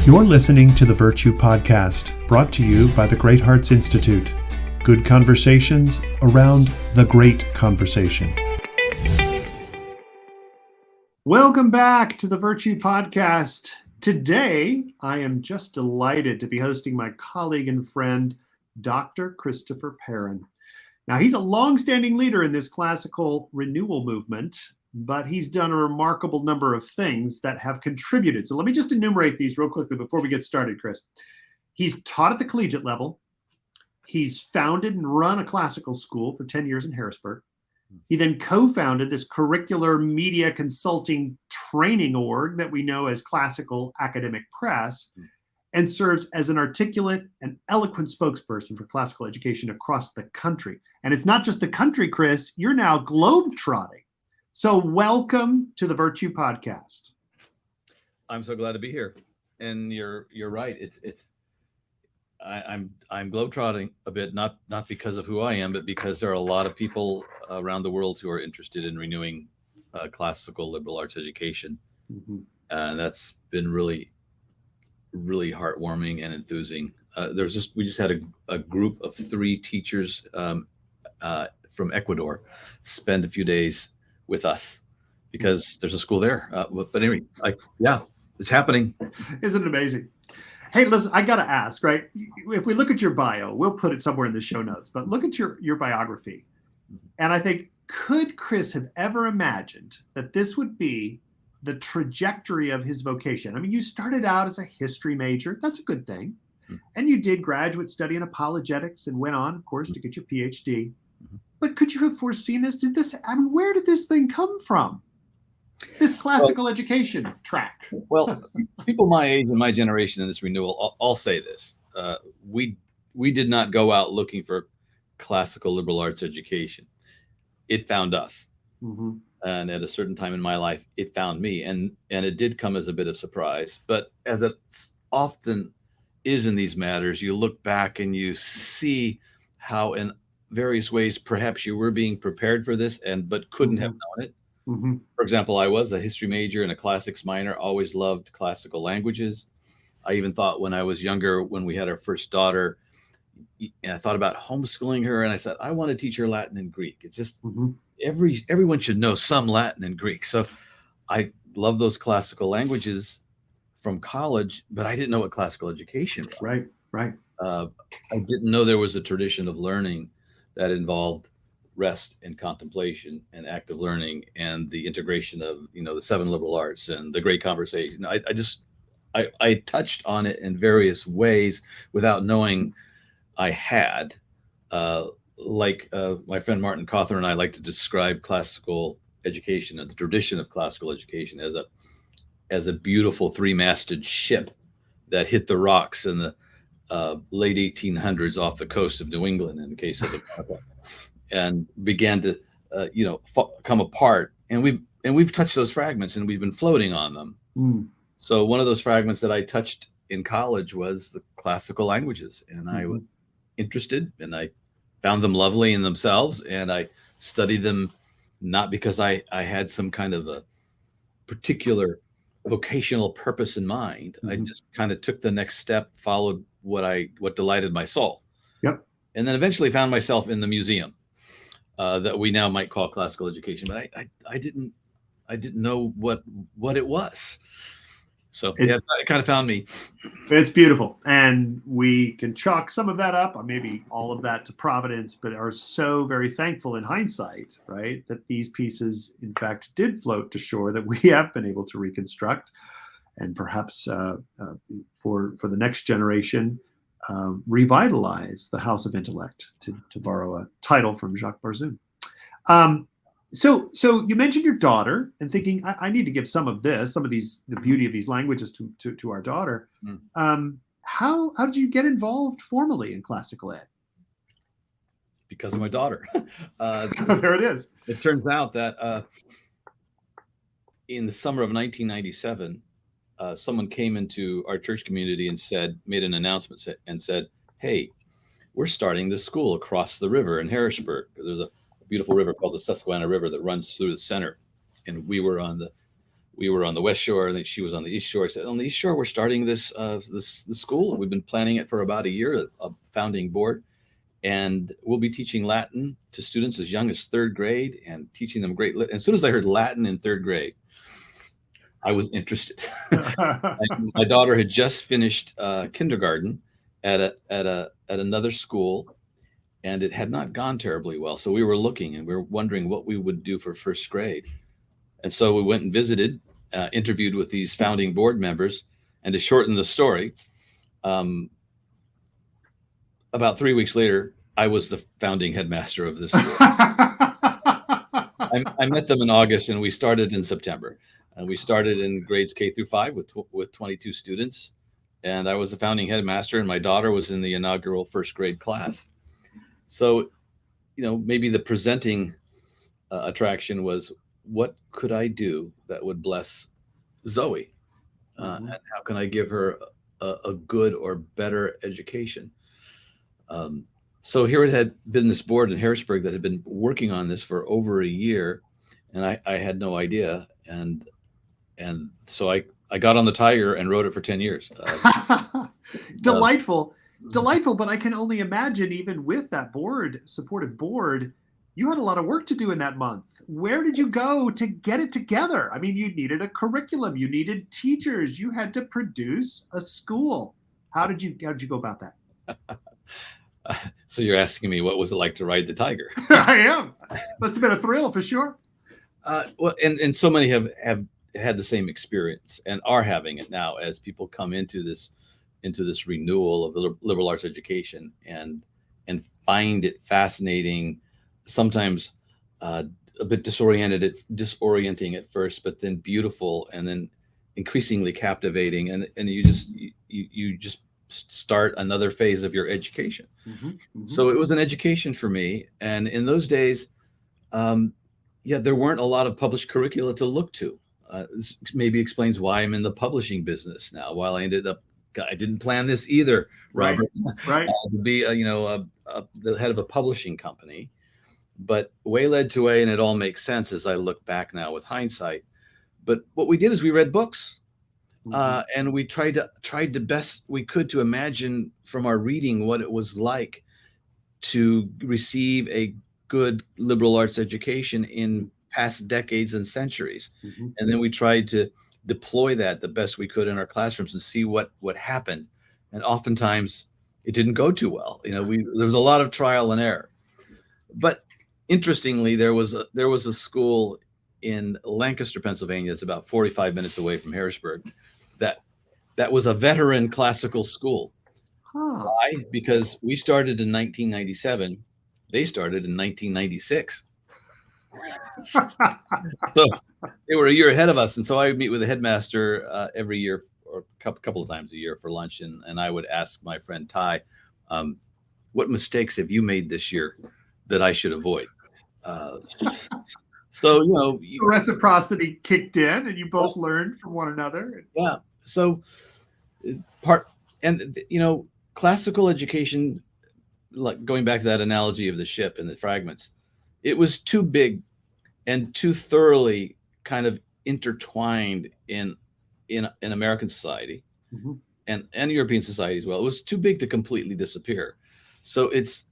You're listening to the Virtue Podcast, brought to you by the Great Hearts Institute. Good conversations around the great conversation. Welcome back to the Virtue Podcast. Today, I am just delighted to be hosting my colleague and friend, Dr. Christopher Perrin. Now, he's a longstanding leader in this classical renewal movement, but he's done a remarkable number of things that have contributed. So let me just enumerate these real quickly before we get started, Chris. He's taught at the collegiate level. He's founded and run a classical school for 10 years in Harrisburg. He then co-founded this curricular media consulting training org that we know as Classical Academic Press, and serves as an articulate and eloquent spokesperson for classical education across the country. And it's not just the country, Chris, you're now globe-trotting. So welcome to the Virtue Podcast. I'm so glad to be here. And you're right. I'm globetrotting a bit, not because of who I am, but because there are a lot of people around the world who are interested in renewing classical liberal arts education. Mm-hmm. And that's been really, really heartwarming and enthusing. We just had a group of 3 teachers from Ecuador spend a few days with us because there's a school there. But anyway, it's happening. Isn't it amazing? Hey, listen, I got to ask, right? If we look at your bio, we'll put it somewhere in the show notes, but look at your biography. And I think, could Chris have ever imagined that this would be the trajectory of his vocation? I mean, you started out as a history major. That's a good thing. And you did graduate study in apologetics and went on, of course, to get your PhD. But could you have foreseen this? Where did this thing come from? This classical education track. Well, people my age and my generation in this renewal, I'll say this. We did not go out looking for classical liberal arts education. It found us. Mm-hmm. And at a certain time in my life, it found me. And it did come as a bit of surprise. But as it often is in these matters, you look back and you see how in various ways perhaps you were being prepared for this but couldn't have known it. Mm-hmm. For example, I was a history major and a classics minor, always loved classical languages. I even thought when I was younger, when we had our first daughter, and I thought about homeschooling her, and I said, I want to teach her Latin and Greek. It's just everyone should know some Latin and Greek. So I love those classical languages from college, but I didn't know what classical education was. Right. I didn't know there was a tradition of learning that involved rest and contemplation and active learning and the integration of, the 7 liberal arts and the great conversation. I touched on it in various ways without knowing I had. My friend Martin Cawthorn and I like to describe classical education and the tradition of classical education as a beautiful 3-masted ship that hit the rocks in the late 1800s off the coast of New England, in the case of America, and began to come apart. And we've touched those fragments, and we've been floating on them. So one of those fragments that I touched in college was the classical languages, and I was interested, and I found them lovely in themselves, and I studied them not because I had some kind of a particular vocational purpose in mind. I just kind of took the next step, followed what delighted my soul. Yep. And then eventually found myself in the museum that we now might call classical education, but I didn't know what it was. So it kind of found me. It's beautiful. And we can chalk some of that up, or maybe all of that, to providence, but are so very thankful in hindsight, right, that these pieces, in fact, did float to shore that we have been able to reconstruct, and perhaps for the next generation, revitalize the House of Intellect, to borrow a title from Jacques Barzun. So you mentioned your daughter, and thinking, I need to give some of the beauty of these languages to our daughter. How did you get involved formally in classical ed? Because of my daughter. There it is. It turns out that in the summer of 1997, someone came into our church community and made an announcement and said, hey, we're starting this school across the river in Harrisburg. There's a beautiful river called the Susquehanna River that runs through the center. And we were on the we were on the West Shore, and she was on the East Shore. I said, on the East Shore, we're starting this school. We've been planning it for about a year, a founding board, and we'll be teaching Latin to students as young as third grade and teaching them great. As soon as I heard Latin in third grade, I was interested. My daughter had just finished kindergarten at another school, and it had not gone terribly well. So we were looking, and we were wondering what we would do for first grade. And so we went and visited, interviewed with these founding board members, and to shorten the story, about 3 weeks later, I was the founding headmaster of this school. I met them in August, and we started in September. And we started in grades K through 5 with 22 students. And I was the founding headmaster, and my daughter was in the inaugural first grade class. So, maybe the presenting attraction was, what could I do that would bless Zoe? And how can I give her a good or better education? So here it had been this board in Harrisburg that had been working on this for over a year, and I had no idea. And so I got on the Tiger and wrote it for 10 years. Delightful. But I can only imagine, even with that supportive board, you had a lot of work to do in that month. Where did you go to get it together? I mean, you needed a curriculum, you needed teachers, you had to produce a school. How did you go about that? So you're asking me, what was it like to ride the Tiger? I am. Must have been a thrill for sure. Well, and so many have had the same experience and are having it now as people come into this renewal of the liberal arts education and find it fascinating, sometimes a bit disorienting at first, but then beautiful, and then increasingly captivating, and you just start another phase of your education. So it was an education for me, and in those days, there weren't a lot of published curricula to look to. This maybe explains why I'm in the publishing business now. While I didn't plan this either, Robert. Right. To be the head of a publishing company, but way led to way, and it all makes sense as I look back now with hindsight. But what we did is we read books, and we tried the best we could to imagine from our reading what it was like to receive a good liberal arts education in past decades and centuries. And then we tried to deploy that the best we could in our classrooms and see what happened. And oftentimes it didn't go too well. There was a lot of trial and error. But interestingly, there was a school in Lancaster, Pennsylvania, that's about 45 minutes away from Harrisburg, that was a veteran classical school. Why? Because we started in 1997. They started in 1996. So they were a year ahead of us. And so I would meet with the headmaster every year, or a couple of times a year for lunch. And I would ask my friend Ty, what mistakes have you made this year that I should avoid? So, reciprocity kicked in, and you both learned from one another. Yeah. So classical education, like going back to that analogy of the ship and the fragments, it was too big and too thoroughly kind of intertwined in American society and European society as well. It was too big to completely disappear. So it's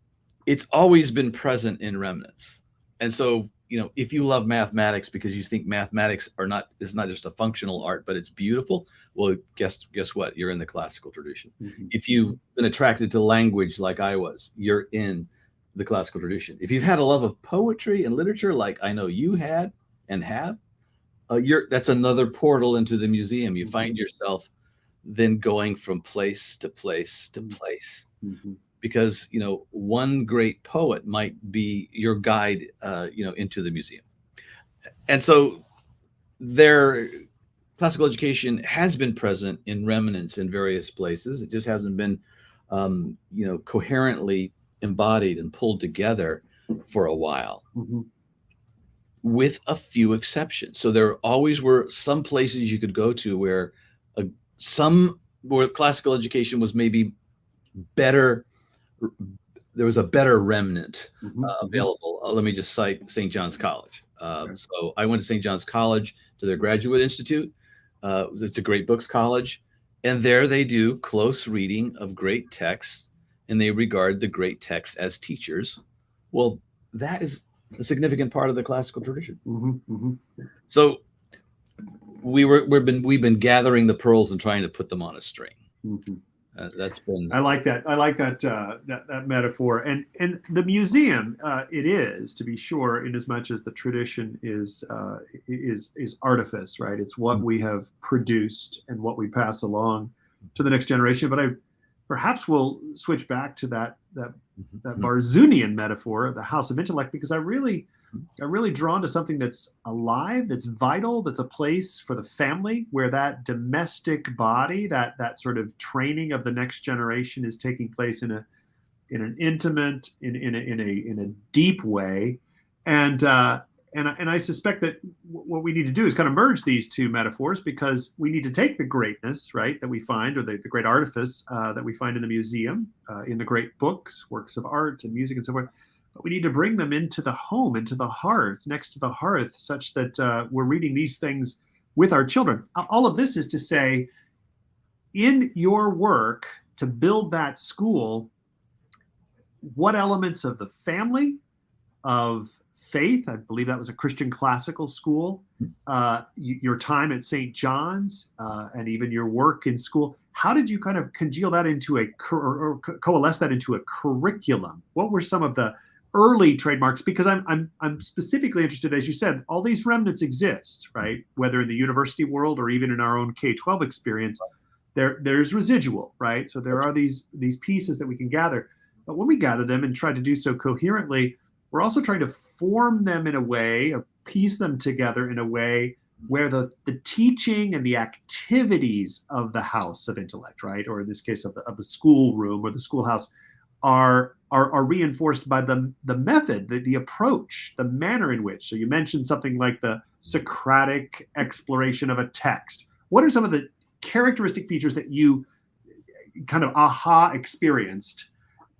always been present in remnants. And so, if you love mathematics because you think mathematics is not just a functional art, but it's beautiful, well, guess what? You're in the classical tradition. If you've been attracted to language like I was, you're in the classical tradition. If you've had a love of poetry and literature like I know you had and have, that's another portal into the museum. You find yourself then going from place to place to place. Because one great poet might be your guide into the museum. And so their classical education has been present in remnants in various places. It just hasn't been coherently embodied and pulled together for a while, with a few exceptions. So there always were some places you could go to where classical education was maybe better. There was a better remnant available. Let me just cite St. John's College. So I went to St. John's College to their graduate institute. It's a great books college. And there they do close reading of great texts, and they regard the great texts as teachers. Well, that is a significant part of the classical tradition. So we've been gathering the pearls and trying to put them on a string. That's been. I like that. I like that metaphor. And the museum, it is, to be sure, in as much as the tradition is artifice, right? It's what we have produced and what we pass along to the next generation. But perhaps we'll switch back to that Barzunian metaphor, the house of intellect, because I'm really drawn to something that's alive, that's vital, that's a place for the family where that domestic body, that sort of training of the next generation is taking place in an intimate, in a deep way. And I suspect that what we need to do is kind of merge these two metaphors, because we need to take the greatness, right, that we find, or the great artifice that we find in the museum, in the great books, works of art and music and so forth. But we need to bring them into the home, into the hearth, next to the hearth, such that we're reading these things with our children. All of this is to say, in your work to build that school, what elements of the family, of faith, I believe that was a Christian classical school, your time at St. John's, and even your work in school, how did you kind of congeal that into or coalesce that into a curriculum? What were some of the early trademarks? Because I'm specifically interested, as you said, all these remnants exist, right? Whether in the university world or even in our own K-12 experience, there's residual, right? So there are these pieces that we can gather. But when we gather them and try to do so coherently, we're also trying to form them in a way, or piece them together in a way where the teaching and the activities of the house of intellect, right, or in this case of the school room or the schoolhouse, are reinforced by the method, the approach, the manner in which. So you mentioned something like the Socratic exploration of a text. What are some of the characteristic features that you kind of experienced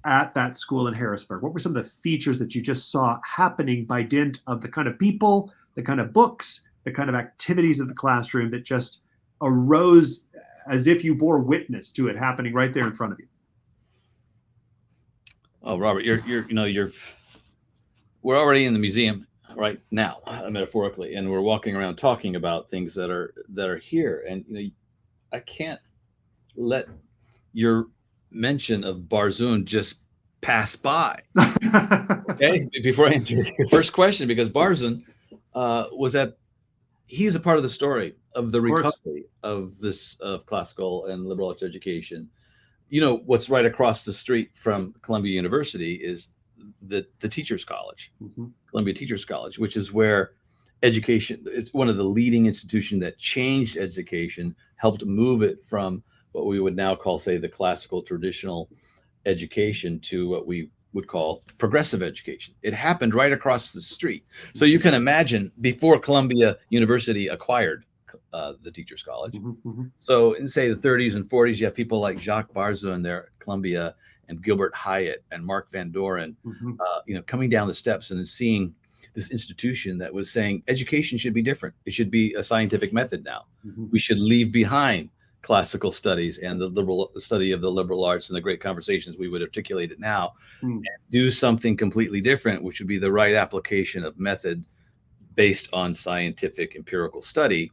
at that school in Harrisburg? What were some of the features that you just saw happening by dint of the kind of people, the kind of books, the kind of activities of the classroom that just arose as if you bore witness to it happening right there in front of you? Oh, Robert, we're already in the museum right now, metaphorically, and we're walking around talking about things that are here. And I can't let your mention of Barzun just pass by. Okay, before I answer your first question, because Barzun he's a part of the story of the recovery of this of classical and liberal arts education. What's right across the street from Columbia University is the Teachers College, Columbia Teachers College, which is where education, it's one of the leading institutions that changed education, helped move it from what we would now call, say, the classical traditional education to what we would call progressive education. It happened right across the street. So you can imagine, before Columbia University acquired the Teachers College. So in, say, the 30s and 40s, you have people like Jacques Barzun there at Columbia, and Gilbert Hyatt and Mark Van Doren, coming down the steps and seeing this institution that was saying education should be different. It should be a scientific method now. We should leave behind classical studies and the liberal study of the liberal arts and the great conversations we would articulate it now, and do something completely different, which would be the right application of method based on scientific empirical study.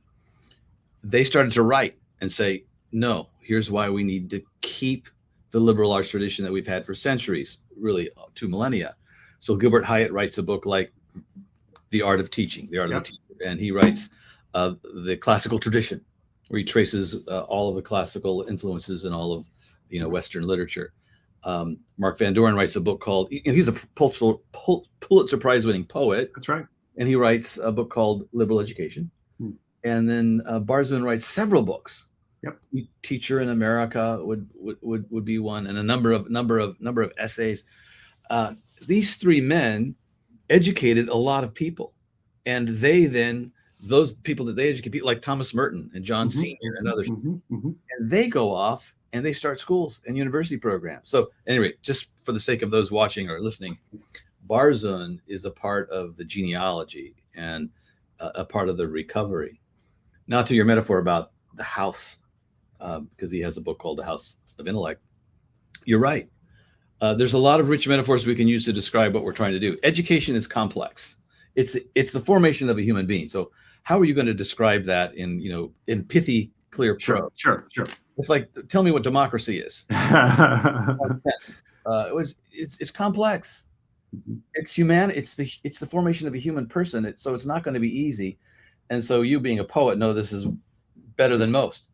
They started to write and say, no, here's why we need to keep the liberal arts tradition that we've had for centuries, really 2 millennia. So Gilbert Hyatt writes a book like The Art of Teaching, The Art of the Teacher, and he writes the classical tradition, where he traces all of the classical influences in all of Western literature. Mark Van Doren writes a book called, he's a Pulitzer Prize-winning poet. That's right. And he writes a book called Liberal Education. And then Barzun writes several books. Teacher in America would be one, and a number of essays. These three men educated a lot of people, and they then, those people that they educate, people like Thomas Merton and John Senior and others, and they go off and they start schools and university programs. So anyway, just for the sake of those watching or listening, Barzun is a part of the genealogy and a part of the recovery. Now, to your metaphor about the house, because he has a book called The House of Intellect, you're right. There's a lot of rich metaphors we can use to describe what we're trying to do. Education is complex. It's the formation of a human being. So how are you going to describe that in pithy, clear prose? Sure. It's like, tell me what democracy is. One sentence. It's complex. It's human. It's the formation of a human person. So it's not going to be easy. And so you, being a poet, know this is better than most.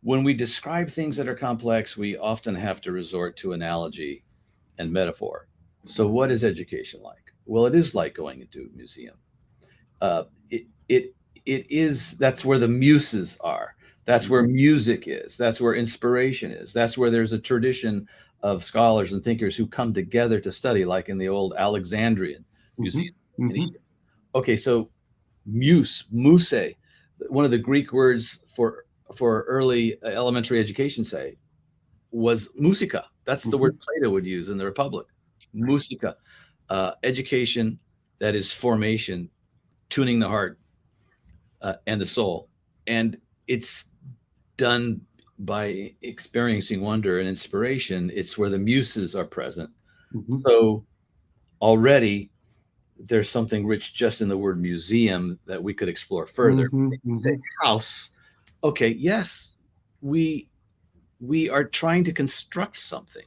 When we describe things that are complex, we often have to resort to analogy and metaphor. So what is education like? Well, it is like going into a museum. That's where the muses are. That's where music is. That's where inspiration is. That's where there's a tradition of scholars and thinkers who come together to study, like in the old Alexandrian Museum. Okay, so muse, one of the Greek words for early elementary education, say, was musica. That's the word Plato would use in the Republic. Musica, education that is formation, tuning the heart and the soul. And it's done by experiencing wonder and inspiration. It's where the muses are present. So already there's something rich just in the word museum that we could explore further. Say house. Okay, yes, we are trying to construct something.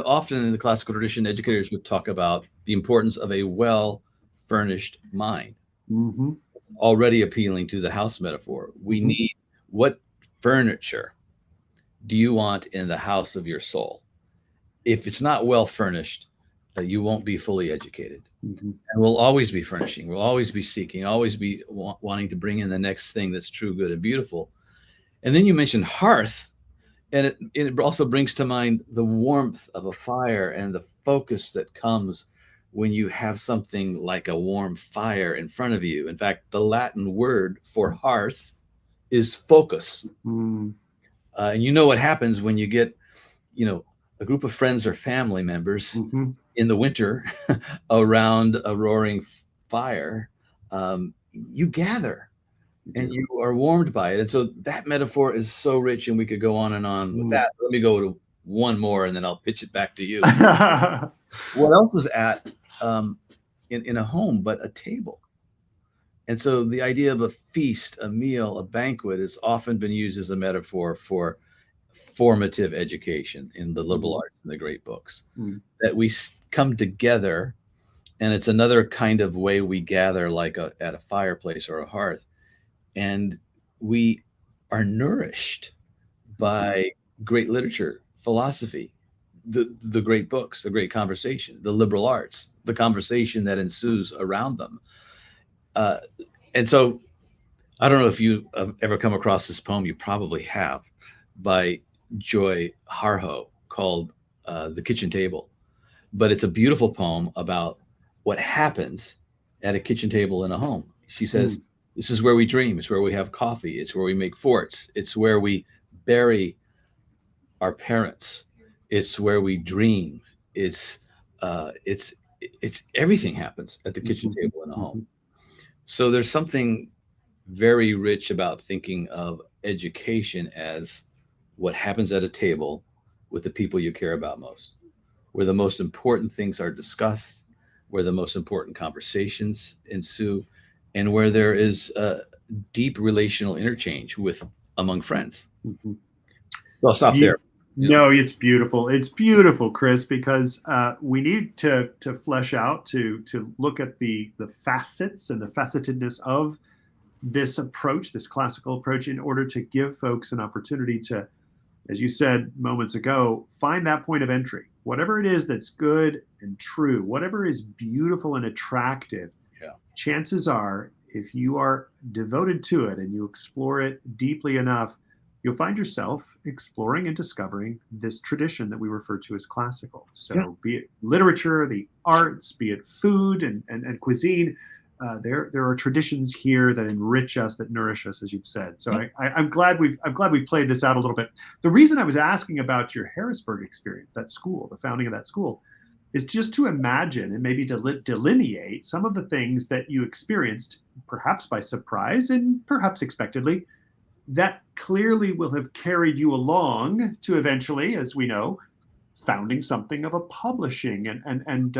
Often in the classical tradition, educators would talk about the importance of a well-furnished mind. It's already appealing to the house metaphor. We need, what furniture do you want in the house of your soul? If it's not well furnished, you won't be fully educated. And we'll always be furnishing. We'll always be seeking, always be wanting to bring in the next thing that's true, good, and beautiful. And then you mentioned hearth, and it also brings to mind the warmth of a fire and the focus that comes when you have something like a warm fire in front of you. In fact, the Latin word for hearth is focus. And you know what happens when you get, a group of friends or family members in the winter around a roaring fire. You gather and you are warmed by it. And so that metaphor is so rich, and we could go on and on with that. Let me go to one more, and then I'll pitch it back to you. What else is at in a home but a table? And so the idea of a feast, a meal, a banquet has often been used as a metaphor for formative education in the liberal arts and the great books, that we come together, and it's another kind of way we gather, like at a fireplace or a hearth, and we are nourished by great literature, philosophy, the great books, the great conversation, the liberal arts, the conversation that ensues around them. And so I don't know if you have ever come across this poem. You probably have, by Joy Harjo, called The Kitchen Table. But it's a beautiful poem about what happens at a kitchen table in a home. She says, this is where we dream. It's where we have coffee. It's where we make forts. It's where we bury our parents. It's where we dream. It's everything happens at the kitchen table in a home. So there's something very rich about thinking of education as what happens at a table with the people you care about most, where the most important things are discussed, where the most important conversations ensue, and where there is a deep relational interchange among friends. I'll stop there. No, it's beautiful. It's beautiful, Chris, because we need to flesh out, to look at the facets and the facetedness of this approach, this classical approach, in order to give folks an opportunity to, as you said moments ago, find that point of entry. Whatever it is that's good and true, whatever is beautiful and attractive, chances are, if you are devoted to it and you explore it deeply enough, you'll find yourself exploring and discovering this tradition that we refer to as classical. So be it literature, the arts, be it food and cuisine, there are traditions here that enrich us, that nourish us, as you've said. So I'm glad we've played this out a little bit. The reason I was asking about your Harrisburg experience, that school, the founding of that school, is just to imagine and maybe delineate some of the things that you experienced, perhaps by surprise and perhaps expectedly, that clearly will have carried you along to eventually, as we know, founding something of a publishing and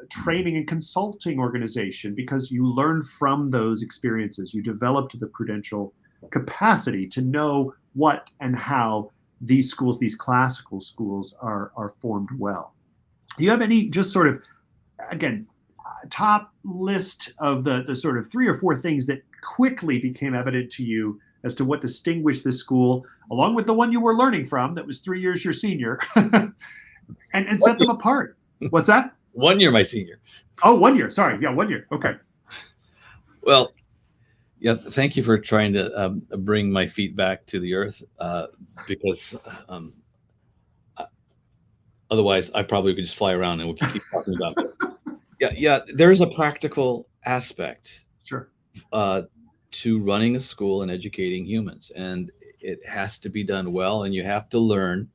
training and consulting organization, because you learned from those experiences. You developed the prudential capacity to know what and how these schools, these classical schools, are formed well. Do you have any just sort of, again, top list of the sort of 3 or 4 things that quickly became evident to you as to what distinguished this school, along with the one you were learning from that was 3 years your senior, and set them apart? What's that? 1 year my senior. Oh, 1 year. Sorry. Yeah, 1 year. Okay. Well, yeah, thank you for trying to bring my feet back to the earth, because otherwise I probably could just fly around and we can keep talking about it. Yeah, there is a practical aspect, sure, to running a school and educating humans, and it has to be done well, and you have to learn,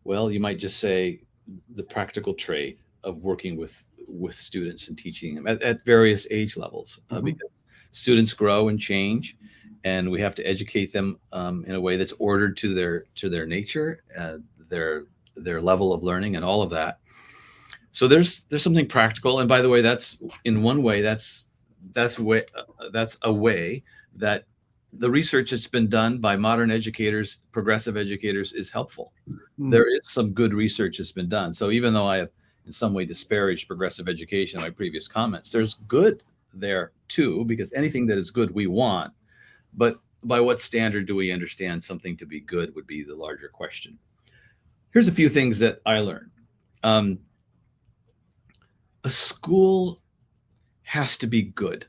well, you might just say the practical trade of working with students and teaching them at various age levels, because students grow and change, and we have to educate them in a way that's ordered to their nature, their level of learning, and all of that. So there's something practical, and by the way, that's in one way that's a way that the research that's been done by modern educators, progressive educators, is helpful. There is some good research that's been done. So even though I have in some way disparaged progressive education in my previous comments, there's good there too, because anything that is good we want. But by what standard do we understand something to be good would be the larger question. Here's a few things that I learned. A school has to be good.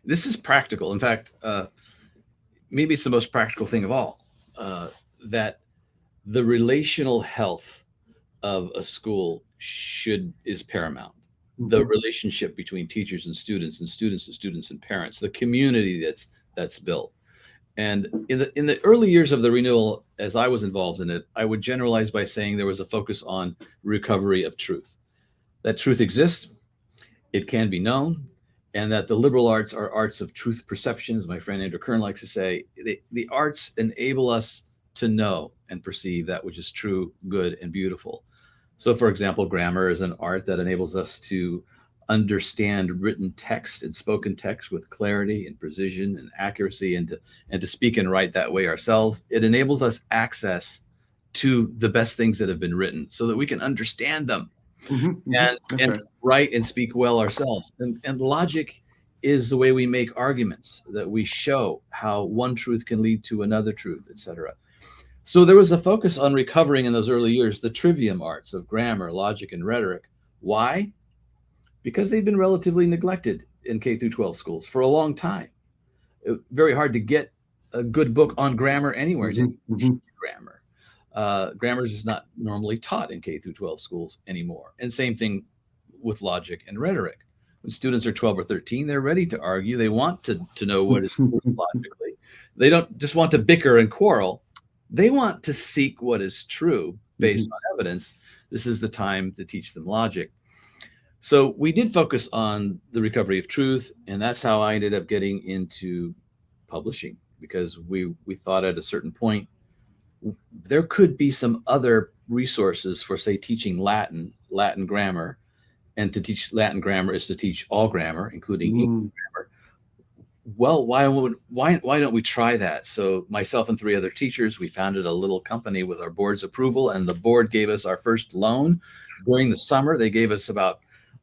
This is practical. In fact, maybe it's the most practical thing of all, that the relational health of a school is paramount. The relationship between teachers and students to students and parents, the community that's built. And in the early years of the renewal, as I was involved in it, I would generalize by saying there was a focus on recovery of truth. That truth exists, it can be known, and that the liberal arts are arts of truth perception, as my friend Andrew Kern likes to say. The arts enable us to know and perceive that which is true, good, and beautiful. So, for example, grammar is an art that enables us to understand written text and spoken text with clarity and precision and accuracy, and to speak and write that way ourselves. It enables us access to the best things that have been written so that we can understand them. And write and speak well ourselves. And logic is the way we make arguments, that we show how one truth can lead to another truth, etc. So there was a focus on recovering in those early years the trivium arts of grammar, logic, and rhetoric. Why? Because they've been relatively neglected in K through 12 schools for a long time. Very hard to get a good book on grammar anywhere. To teach grammar. Grammar is not normally taught in K through 12 schools anymore. And same thing with logic and rhetoric. When students are 12 or 13, they're ready to argue. They want to know what is true logically. They don't just want to bicker and quarrel. They want to seek what is true based on evidence. This is the time to teach them logic. So we did focus on the recovery of truth, and that's how I ended up getting into publishing, because we thought at a certain point there could be some other resources for, say, teaching Latin grammar, and to teach Latin grammar is to teach all grammar, including English grammar. Well, why don't we try that? So myself and 3 other teachers, we founded a little company with our board's approval, and the board gave us our first loan during the summer. They gave us about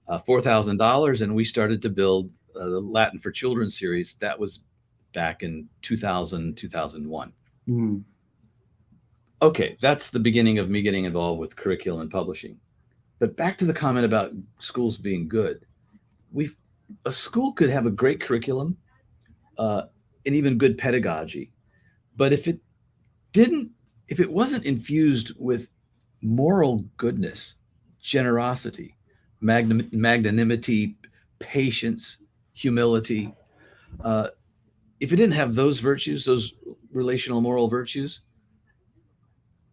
$4,000, and we started to build the Latin for Children series. That was back in 2000, 2001. Okay, that's the beginning of me getting involved with curriculum and publishing. But back to the comment about schools being good. A school could have a great curriculum and even good pedagogy, but if it wasn't infused with moral goodness, generosity, magnanimity, patience, humility, if it didn't have those virtues, those relational moral virtues,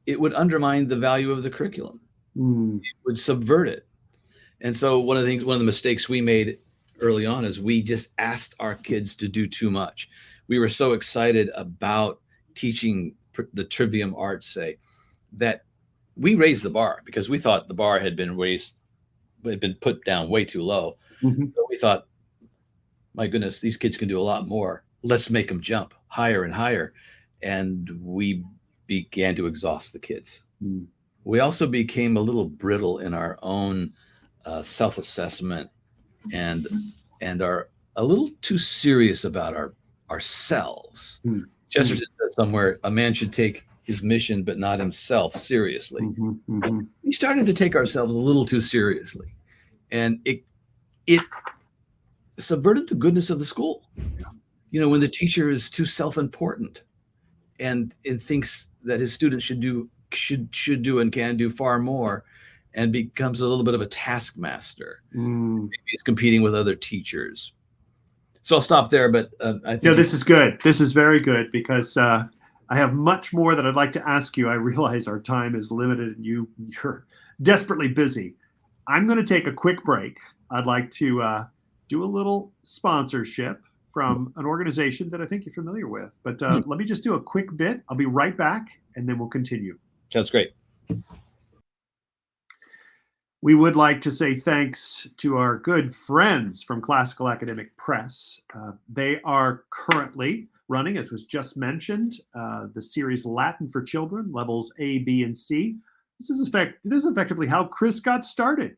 it would undermine the value of the curriculum. Mm. would subvert it. And so one of the mistakes we made early on is we just asked our kids to do too much. We were so excited about teaching the trivium arts, say, that we raised the bar because we thought the bar had been put down way too low. Mhm. So we thought, my goodness, these kids can do a lot more. Let's make them jump higher and higher. And we began to exhaust the kids. Mm. We also became a little brittle in our own self-assessment and are a little too serious about ourselves. Mm. Chesterton said somewhere, a man should take his mission but not himself seriously. Mm-hmm. Mm-hmm. We started to take ourselves a little too seriously, and it subverted the goodness of the school. You know, when the teacher is too self-important and thinks that his students should do and can do far more, and becomes a little bit of a taskmaster. Maybe he's competing with other teachers. So I'll stop there, but I think this is good. This is very good because I have much more that I'd like to ask you. I realize our time is limited and you're desperately busy. I'm going to take a quick break. I'd like to do a little sponsorship from an organization that I think you're familiar with. But let me just do a quick bit. I'll be right back, and then we'll continue. Sounds great. We would like to say thanks to our good friends from Classical Academic Press. They are currently running, as was just mentioned, the series Latin for Children, levels A, B, and C. This is effectively how Chris got started.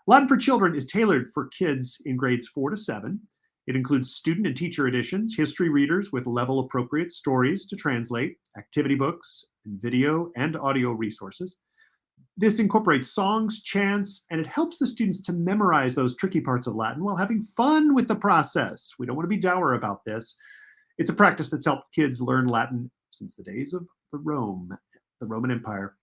Latin for Children is tailored for kids in grades 4 to 7. It includes student and teacher editions, history readers with level-appropriate stories to translate, activity books, and video and audio resources. This incorporates songs, chants, and it helps the students to memorize those tricky parts of Latin while having fun with the process. We don't want to be dour about this. It's a practice that's helped kids learn Latin since the days of the Roman Empire.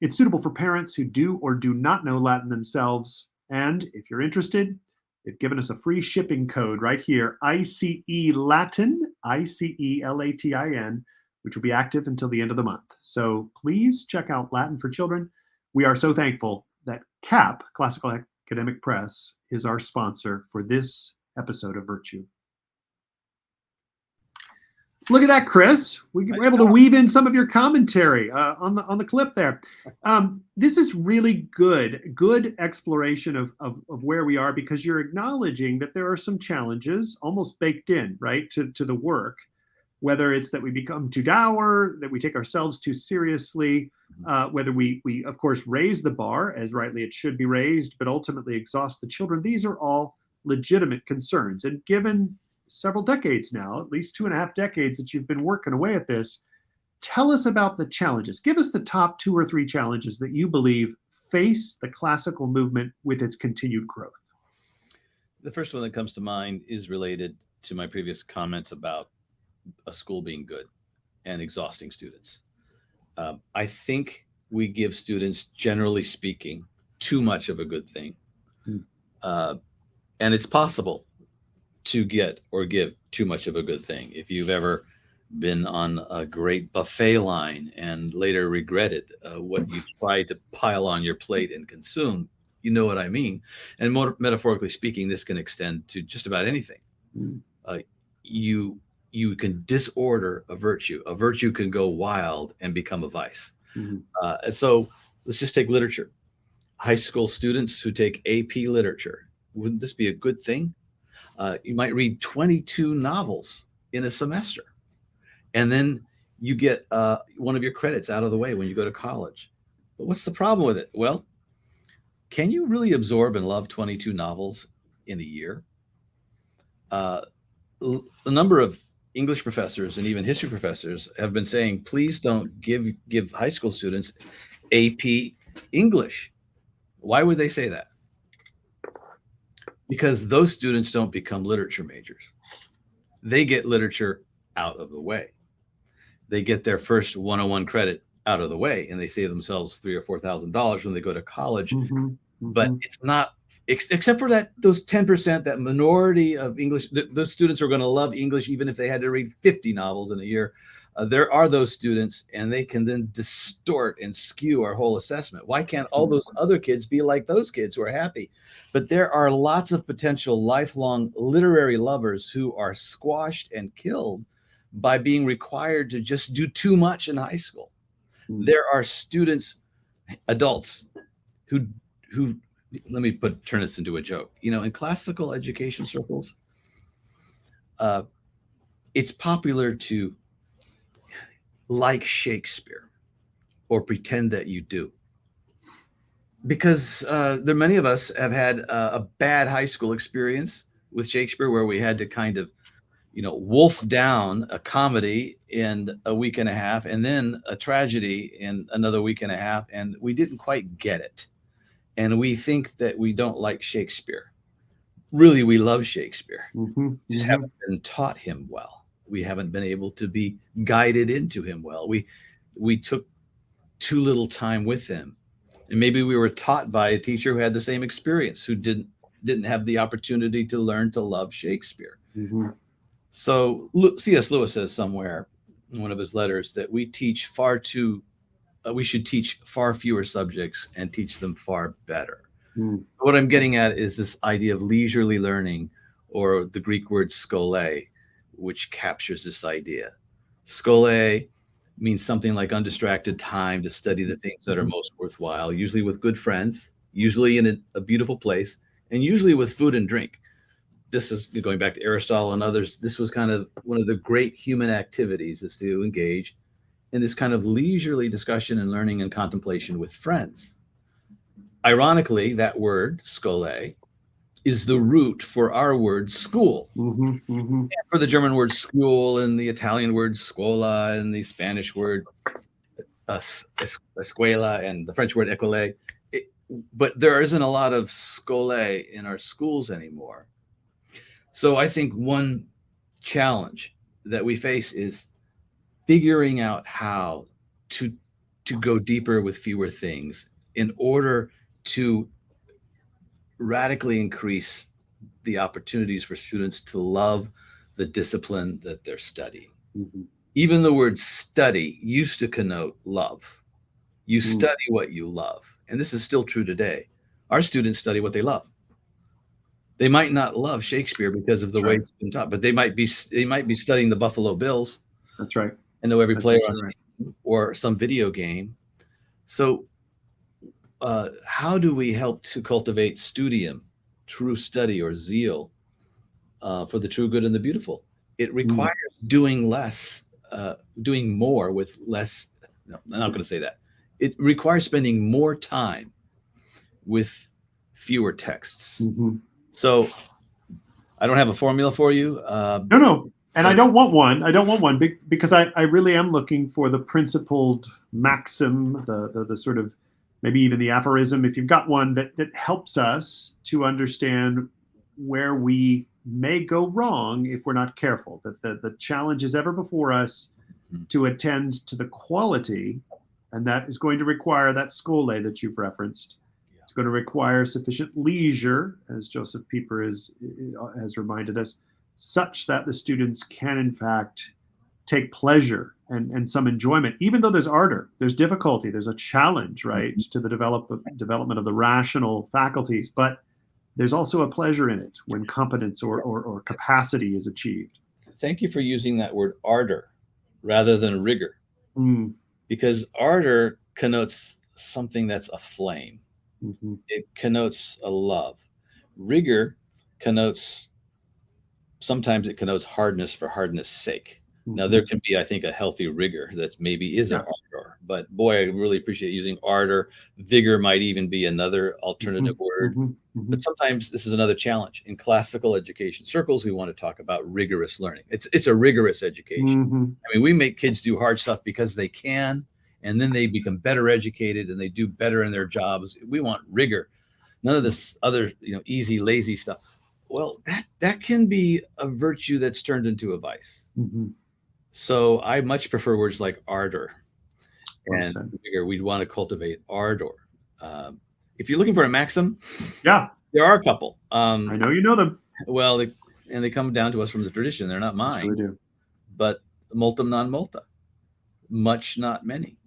It's suitable for parents who do or do not know Latin themselves. And if you're interested, they've given us a free shipping code right here, ICE Latin, ICELATIN, which will be active until the end of the month. So please check out Latin for Children. We are so thankful that CAP, Classical Academic Press, is our sponsor for this episode of Virtue. Look at that, Chris. We were able to weave in some of your commentary on the clip there. This is really good exploration of where we are, because you're acknowledging that there are some challenges almost baked in, right, to the work. Whether it's that we become too dour, that we take ourselves too seriously, whether we of course raise the bar as rightly it should be raised, but ultimately exhaust the children. These are all legitimate concerns. And given several decades now, at least 2.5 decades that you've been working away at this, tell us about the challenges. Give us the top 2 or 3 challenges that you believe face the classical movement with its continued growth. The first one that comes to mind is related to my previous comments about a school being good and exhausting students. I think we give students, generally speaking, too much of a good thing. And it's possible to get or give too much of a good thing. If you've ever been on a great buffet line and later regretted what you tried to pile on your plate and consume, you know what I mean. And more metaphorically speaking, this can extend to just about anything. You can disorder a virtue. A virtue can go wild and become a vice. And so let's just take literature. High school students who take AP literature, wouldn't this be a good thing? You might read 22 novels in a semester, and then you get one of your credits out of the way when you go to college. But what's the problem with it? Well, can you really absorb and love 22 novels in a year? A number of English professors and even history professors have been saying, please don't give high school students AP English. Why would they say that? Because those students don't become literature majors. They get literature out of the way. They get their first 101 credit out of the way, and they save themselves $3,000 or $4,000 when they go to college. But it's not, except for those 10%, that minority of English, those students are going to love English even if they had to read 50 novels in a year. There are those students, and they can then distort and skew our whole assessment. Why can't all those other kids be like those kids who are happy? But there are lots of potential lifelong literary lovers who are squashed and killed by being required to just do too much in high school. There are students, adults, who let me turn this into a joke. In classical education circles, it's popular to like Shakespeare or pretend that you do, because many of us have had a bad high school experience with Shakespeare, where we had to kind of wolf down a comedy in a week and a half, and then a tragedy in another week and a half, and we didn't quite get it, and we think that we don't like Shakespeare. Really, we love Shakespeare. We just haven't been taught him well. We haven't been able to be guided into him well. We took too little time with him, and maybe we were taught by a teacher who had the same experience, who didn't have the opportunity to learn to love Shakespeare. So C.S. Lewis says somewhere in one of his letters that we should teach far fewer subjects and teach them far better. What I'm getting at is this idea of leisurely learning, or the Greek word schole, which captures this idea. Schole means something like undistracted time to study the things that are most worthwhile, usually with good friends, usually in a beautiful place, and usually with food and drink. This is going back to Aristotle and others. This was kind of one of the great human activities, is to engage in this kind of leisurely discussion and learning and contemplation with friends. Ironically, that word, schole, is the root for our word school. And for the German word school, and the Italian word scuola, and the Spanish word escuela, and the French word école. But there isn't a lot of schole in our schools anymore. So I think one challenge that we face is figuring out how to go deeper with fewer things in order to radically increase the opportunities for students to love the discipline that they're studying. Even the word study used to connote love. You study what you love. And this is still true today. Our students study what they love. They might not love Shakespeare because of the way it's been taught, but they might be studying the Buffalo Bills. That's right. And know every player on the team, or some video game. So how do we help to cultivate studium, true study, or zeal for the true, good, and the beautiful? It requires doing more with less. No, I'm not going to say that. It requires spending more time with fewer texts. So I don't have a formula for you. No. And I don't want one because I really am looking for the principled maxim, the sort of, maybe even the aphorism, if you've got one, that helps us to understand where we may go wrong if we're not careful. That the challenge is ever before us to attend to the quality, and that is going to require that schole that you've referenced. It's going to require sufficient leisure, as Joseph Pieper has reminded us, such that the students can in fact take pleasure and some enjoyment, even though there's ardor, there's difficulty, there's a challenge, right, to the development of the rational faculties, but there's also a pleasure in it when competence or capacity is achieved. Thank you for using that word ardor rather than rigor, because ardor connotes something that's a flame. It connotes a love. Rigor sometimes it connotes hardness for hardness' sake. Now, there can be, I think, a healthy rigor that maybe is an ardor, but boy, I really appreciate using ardor. Vigor might even be another alternative word. But sometimes this is another challenge. In classical education circles, we want to talk about rigorous learning. It's a rigorous education. I mean, we make kids do hard stuff because they can, and then they become better educated and they do better in their jobs. We want rigor, none of this other, easy, lazy stuff. Well, that can be a virtue that's turned into a vice. So I much prefer words like ardor and vigor. We'd want to cultivate ardor. If you're looking for a maxim, there are a couple. I know you know them. Well, they come down to us from the tradition. They're not mine. They do. But multum non multa. much, not many.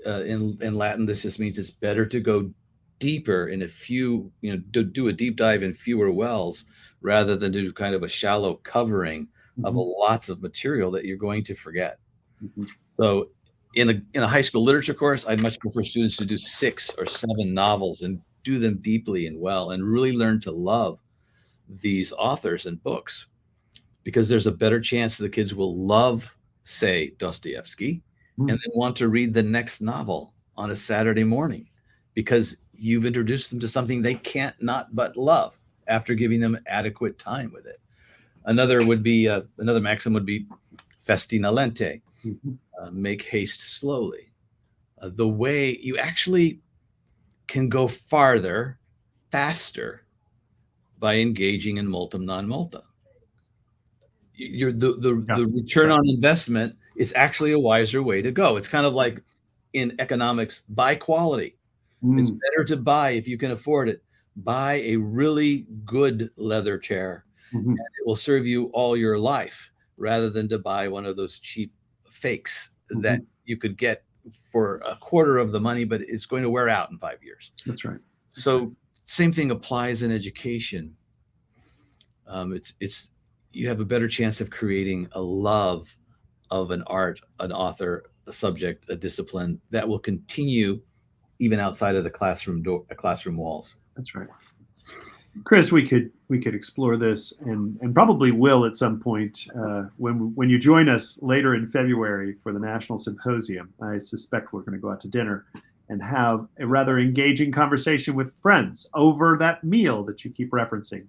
In Latin, this just means it's better to go deeper in a few, do a deep dive in fewer wells rather than do kind of a shallow covering of Mhm. lots of material that you're going to forget. Mhm. So in a high school literature course, I'd much prefer students to do 6 or 7 novels and do them deeply and well and really learn to love these authors and books, because there's a better chance the kids will love, say, Dostoevsky, and Mm. then want to read the next novel on a Saturday morning because you've introduced them to something they can't not but love after giving them adequate time with it. Another maxim would be festina lente, Mhm. make haste slowly. The way you actually can go farther, faster, by engaging in multum non multa. Yeah, The that's return right. on investment is actually a wiser way to go. It's kind of like in economics, buy quality. It's Mm. better to buy, if you can afford it, buy a really good leather chair. Mhm. It will serve you all your life rather than to buy one of those cheap fakes that Mhm. you could get for a quarter of the money, but it's going to wear out in 5 years. That's right. That's right. So same thing applies in education. It's you have a better chance of creating a love of an art, an author, a subject, a discipline that will continue even outside of the classroom walls. That's right. Chris, we could explore this and probably will at some point when you join us later in February for the National Symposium. I suspect we're going to go out to dinner and have a rather engaging conversation with friends over that meal that you keep referencing.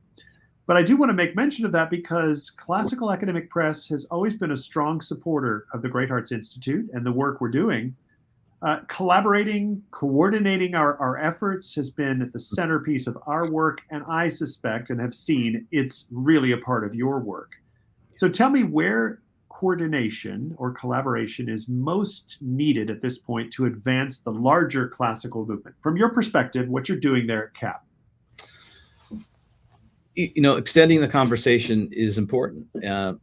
But I do want to make mention of that because Classical Academic Press has always been a strong supporter of the Great Hearts Institute and the work we're doing. Collaborating, coordinating our efforts has been at the centerpiece of our work, and I suspect and have seen it's really a part of your work. So tell me where coordination or collaboration is most needed at this point to advance the larger classical movement. From your perspective, what you're doing there at CAP. Extending the conversation is important.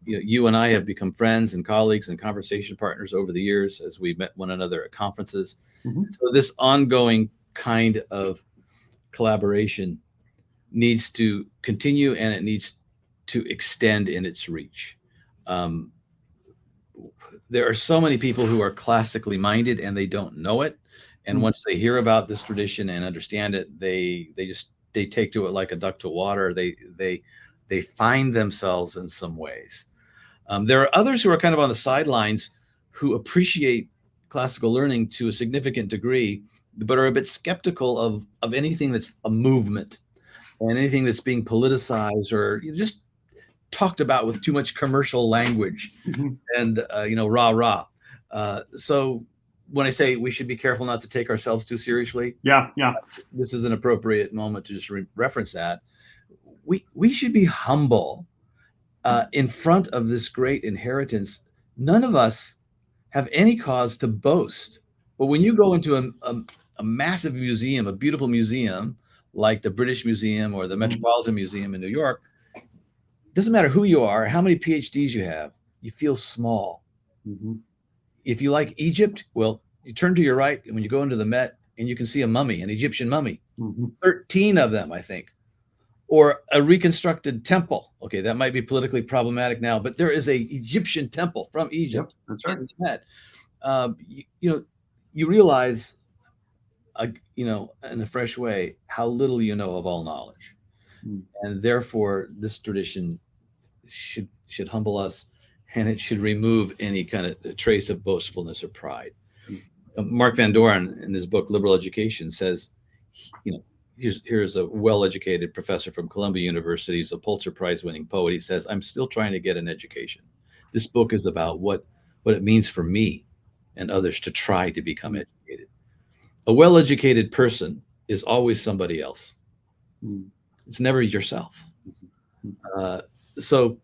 You and I have become friends and colleagues and conversation partners over the years as we met one another at conferences. Mhm. So this ongoing kind of collaboration needs to continue, and it needs to extend in its reach. Um, there are so many people who are classically minded and they don't know it. And Mm. once they hear about this tradition and understand it, they take to it like a duck to water. They find themselves in some ways. There are others who are kind of on the sidelines who appreciate classical learning to a significant degree, but are a bit skeptical of anything that's a movement and anything that's being politicized or just talked about with too much commercial language Mhm. and rah rah. So when I say we should be careful not to take ourselves too seriously, Yeah, yeah. this is an appropriate moment to just reference that. We should be humble in front of this great inheritance. None of us have any cause to boast. But when you go into a massive museum, a beautiful museum like the British Museum or the Mhm. Metropolitan Museum in New York, it doesn't matter who you are, how many PhDs you have, you feel small. Mhm. If you like Egypt, well, you turn to your right and when you go into the Met and you can see a mummy, an Egyptian mummy, Mhm. 13 of them, I think, or a reconstructed temple. Okay, that might be politically problematic now, but there is a Egyptian temple from Yep, Egypt that's in right. the Met. You realize, in a fresh way, how little you know of all knowledge, Mm. and therefore this tradition should humble us, and it should remove any kind of trace of boastfulness or pride. Mm. Mark Van Doren, in his book Liberal Education, says, you know, here's a well-educated professor from Columbia University. He's a Pulitzer Prize-winning poet. He says, "I'm still trying to get an education. This book is about what it means for me and others to try to become Mm. educated. A well-educated person is always somebody else. Mm. It's never yourself." Mhm. Uh, so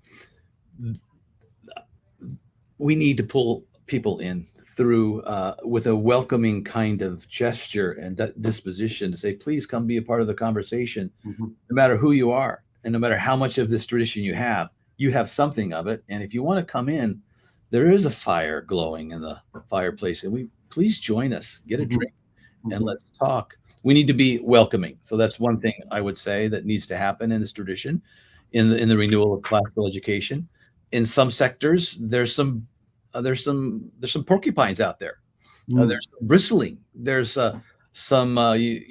we need to pull people in through with a welcoming kind of gesture and disposition to say, please come be a part of the conversation, Mhm. no matter who you are and no matter how much of this tradition you have something of it. And if you want to come in, there is a fire glowing in the fireplace, and please join us, get a drink, and let's talk. We need to be welcoming. So that's one thing I would say that needs to happen in this tradition, in the renewal of classical education. In some sectors, there's some porcupines out there. There's bristling. There's some I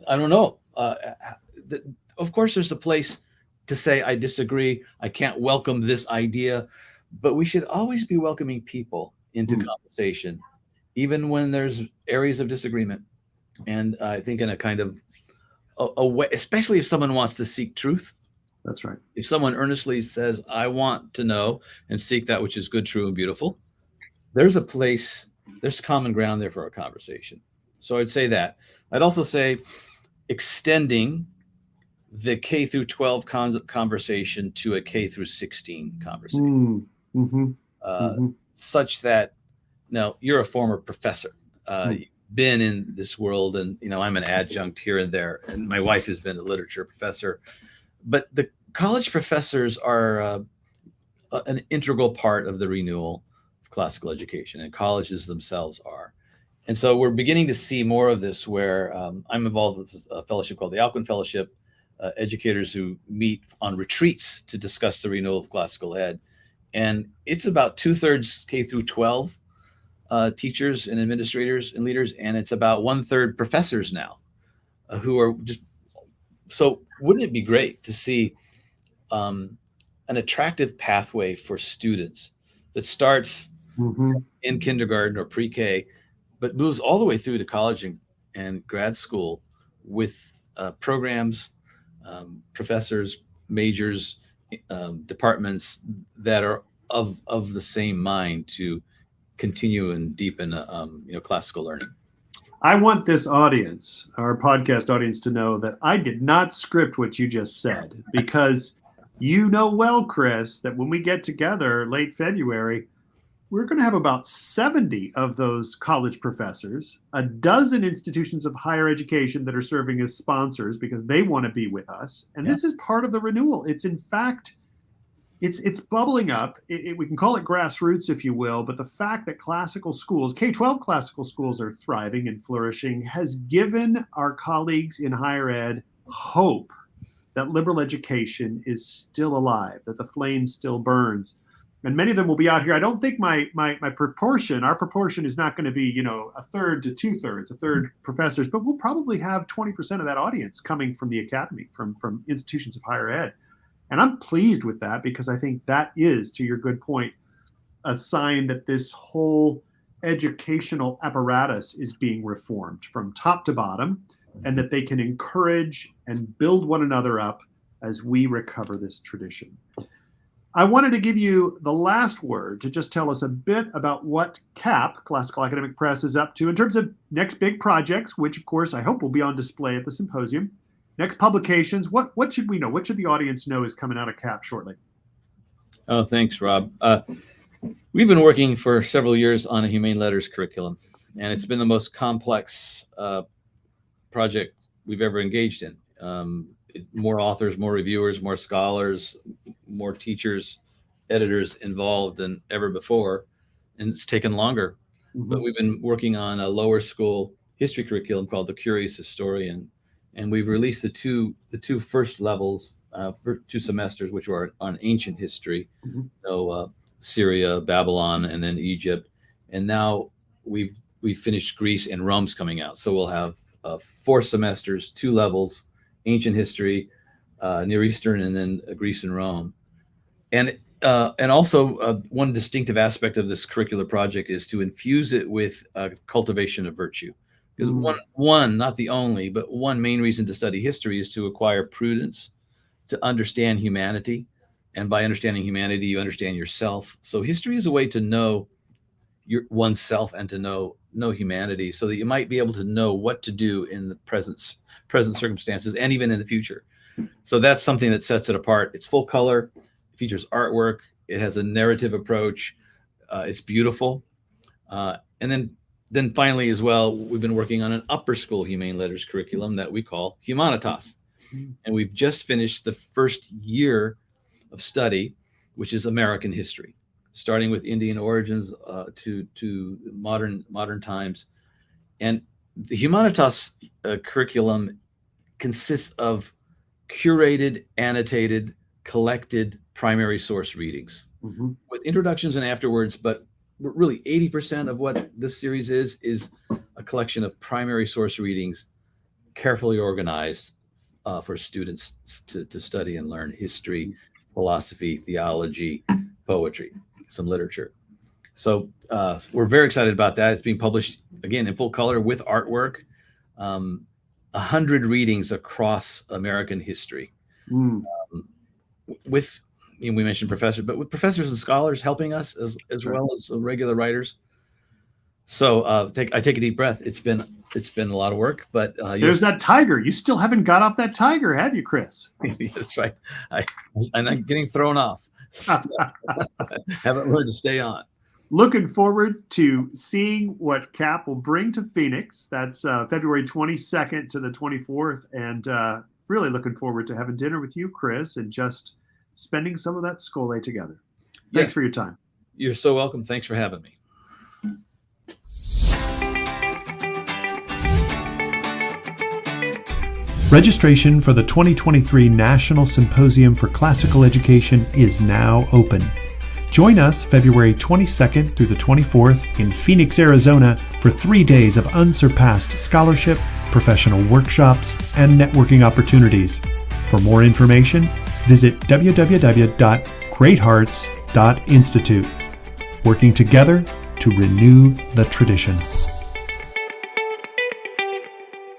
don't know. Of course, there's a place to say I disagree. I can't welcome this idea, but we should always be welcoming people into conversation, even when there's areas of disagreement. And I think in a kind of a way, especially if someone wants to seek truth. That's right. If someone earnestly says, I want to know and seek that which is good, true, and beautiful, there's a place, there's common ground there for a conversation. So I'd say that. I'd also say extending the K through 12 conversation to a K through 16 conversation, such that, now you're a former professor. You've been in this world, and I'm an adjunct here and there, and my wife has been a literature professor. But the college professors are an integral part of the renewal of classical education, and colleges themselves are. And so we're beginning to see more of this, where I'm involved with a fellowship called the Alcuin Fellowship, educators who meet on retreats to discuss the renewal of classical ed. And it's about 2/3 K through 12 teachers and administrators and leaders, and it's about 1/3 professors now who are just. So wouldn't it be great to see an attractive pathway for students that starts in kindergarten or pre-K, but moves all the way through to college and grad school with programs, professors, majors, departments that are of the same mind to continue and deepen classical learning. I want this audience, our podcast audience, to know that I did not script what you just said, because you know well, Chris, that when we get together late February, we're going to have about 70 of those college professors, a dozen institutions of higher education that are serving as sponsors because they want to be with us. And this is part of the renewal. It's in fact, it's bubbling up. We can call it grassroots, if you will, but the fact that classical schools, K-12 classical schools, are thriving and flourishing has given our colleagues in higher ed hope that liberal education is still alive, that the flame still burns. And many of them will be out here. I don't think our proportion is not going to be, 1/3 to 2/3, 1/3 professors, but we'll probably have 20% of that audience coming from the academy, from institutions of higher ed. And I'm pleased with that, because I think that is, to your good point, a sign that this whole educational apparatus is being reformed from top to bottom, and that they can encourage and build one another up as we recover this tradition. I wanted to give you the last word to just tell us a bit about what CAP, Classical Academic Press, is up to in terms of next big projects, which of course I hope will be on display at the symposium. Next publications, what should we know? What should the audience know is coming out of CAP shortly? Oh, thanks, Rob. We've been working for several years on a humane letters curriculum, and it's been the most complex project we've ever engaged in. More authors, more reviewers, more scholars, more teachers, editors involved than ever before, and it's taken longer. But we've been working on a lower school history curriculum called The Curious Historian, and we've released the two first levels for 2 semesters, which are on ancient history, Syria, Babylon, and then Egypt. And now we've finished Greece, and Rome's coming out. So we'll have 4 semesters, 2 levels, ancient history, Near Eastern, and then Greece and Rome. And also one distinctive aspect of this curricular project is to infuse it with cultivation of virtue. Because one, not the only, but one main reason to study history is to acquire prudence, to understand humanity. And by understanding humanity, you understand yourself. So history is a way to know oneself and to know humanity, so that you might be able to know what to do in the present circumstances and even in the future. So that's something that sets it apart. It's full color, it features artwork, it has a narrative approach, it's beautiful. And then finally as well, we've been working on an upper school humane letters curriculum that we call Humanitas. And we've just finished the first year of study, which is American history. starting with Indian origins to modern times. And the Humanitas curriculum consists of curated, annotated, collected primary source readings with introductions and afterwards, but really 80% of what this series is a collection of primary source readings, carefully organized for students to study and learn history, philosophy, theology, poetry, some literature. So we're very excited about that. It's being published, again, in full color with artwork, 100 readings across American history. With, we mentioned professors, but with professors and scholars helping us as well as regular writers. So I take a deep breath. It's been a lot of work, but there's that tiger. You still haven't got off that tiger, have you, Chris? That's right. I'm getting thrown off. Haven't learned to stay on. Looking forward to seeing what CAP will bring to Phoenix. That's February 22nd to the 24th. And really looking forward to having dinner with you, Chris, and just spending some of that Skole together. Thanks for your time. You're so welcome. Thanks for having me. Registration for the 2023 National Symposium for Classical Education is now open. Join us February 22nd through the 24th in Phoenix, Arizona for 3 days of unsurpassed scholarship, professional workshops, and networking opportunities. For more information, visit www.greathearts.institute. Working together to renew the tradition.